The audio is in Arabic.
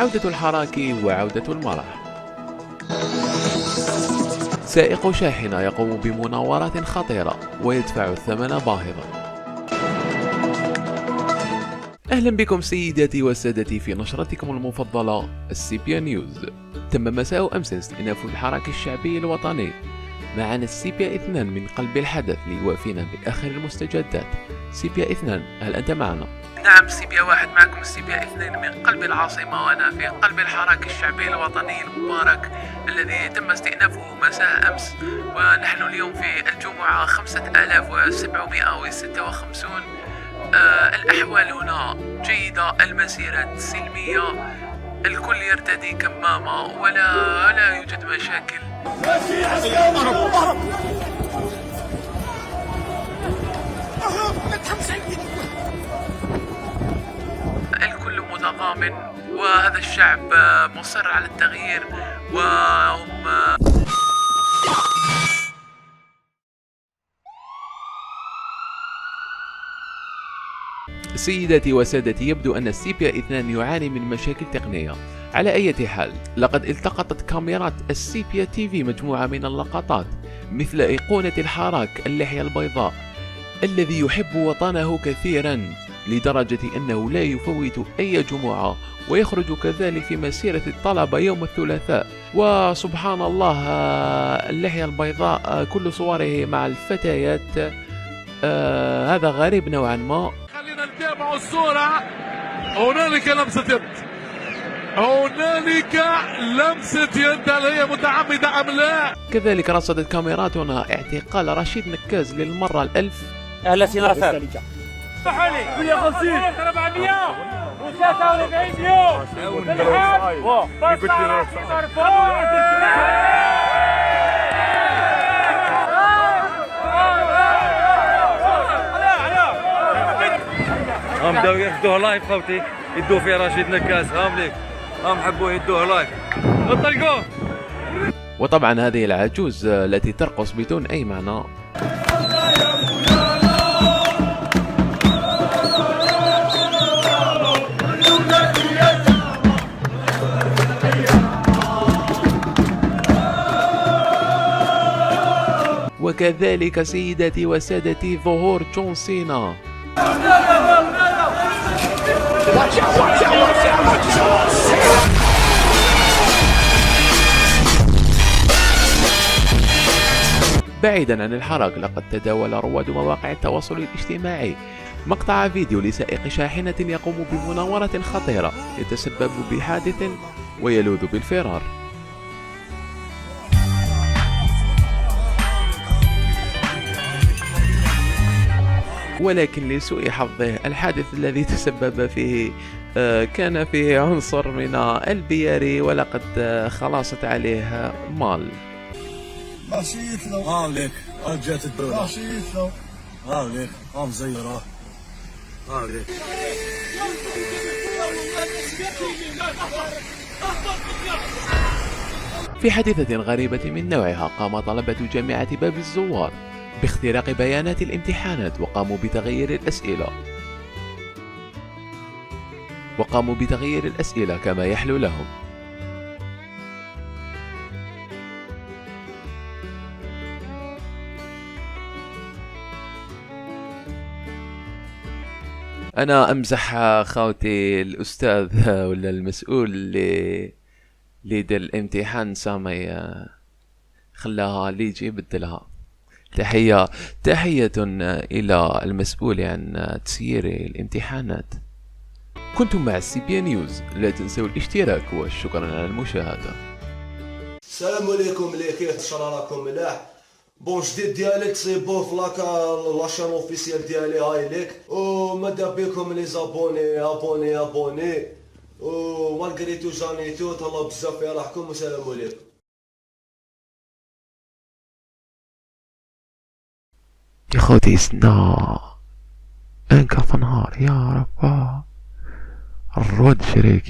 عودة الحراك وعودة المرح. سائق شاحنة يقوم بمناورات خطيرة ويدفع الثمن باهظا. أهلا بكم سيداتي وسادتي في نشرتكم المفضلة السيبيا نيوز. تم مساء أمس استئناف الحراك الشعبي الوطني. معنا السيبيا 2 من قلب الحدث ليوافينا بآخر المستجدات. سيبيا 2، هل أنت معنا؟ نعم سيبيا 1 معكم. سيبيا 2 من قلب العاصمة، وأنا في قلب الحراك الشعبي الوطني المبارك الذي تم استئنافه مساء أمس، ونحن اليوم في الجمعة 5756. الأحوال هنا جيدة، المسيرات سلمية، الكل يرتدي كمامة ولا يوجد مشاكل. الكل متضامن، وهذا الشعب مصر على التغيير، وهم سيداتي وسادتي، يبدو أن السيبيا 2 يعاني من مشاكل تقنية. على أي حال، لقد التقطت كاميرات السيبيا تيفي مجموعة من اللقطات، مثل أيقونة الحراك اللحية البيضاء الذي يحب وطنه كثيرا لدرجة أنه لا يفوت أي جمعة، ويخرج كذلك في مسيرة الطلبة يوم الثلاثاء. وسبحان الله، اللحية البيضاء كل صوره مع الفتيات. هذا غريب نوعا ما. خلينا نتابع الصورة. هنالك لمسة يد، هنالك لمسة يد، هل هي متعمدة أم لا؟ كذلك رصدت كاميراتنا اعتقال رشيد نكاز للمرة الألف. أهلا سينا رفاق. حالي 150 400 و43 يوم بالحال هم بداو ياخذوه لايف خوتي، يدوا فيه رشيد نكاس. هم ليك، هم حبوا يدوه لايف، انطلقوه. وطبعا هذه العجوز التي ترقص بدون أي معنى. وكذلك سيداتي وسادتي ظهور جون سينا. بعيدا عن الحراك، لقد تداول رواد مواقع التواصل الاجتماعي مقطع فيديو لسائق شاحنة يقوم بمناورة خطيرة يتسبب بحادث ويلوذ بالفرار. ولكن لسوء حظه، الحادث الذي تسبب فيه كان فيه عنصر من البياري، ولقد خلصت عليه مال. ماشيت له هاوليك رجعت الدولة، ماشيت له هاوليك مزيرة هاوليك. في حادثة غريبة من نوعها، قام طلبة جامعة باب الزوار باختراق بيانات الامتحانات وقاموا بتغيير الأسئلة كما يحلو لهم. أنا أمزح خوتي، الأستاذ ولا المسؤول اللي دار الامتحان سامي خلاها اللي يجي يبدلها. تحية إلى المسؤول عن تسيير الامتحانات. كنتم مع السيبيا نيوز، لا تنسوا الاشتراك وشكرا على المشاهدة. السلام عليكم، كيف ان شاء الله راكم ملاح؟ بون جديد ديالك سي بون في لاشين اوفيسيال ديالي هاي ليك، وماذا بكم لي زابوني ومالغري تو جانيتو، تهلاو بزاف يرحكم والسلام عليكم. يا خوتي سنا انكف نهار يا رب الرود شريكي.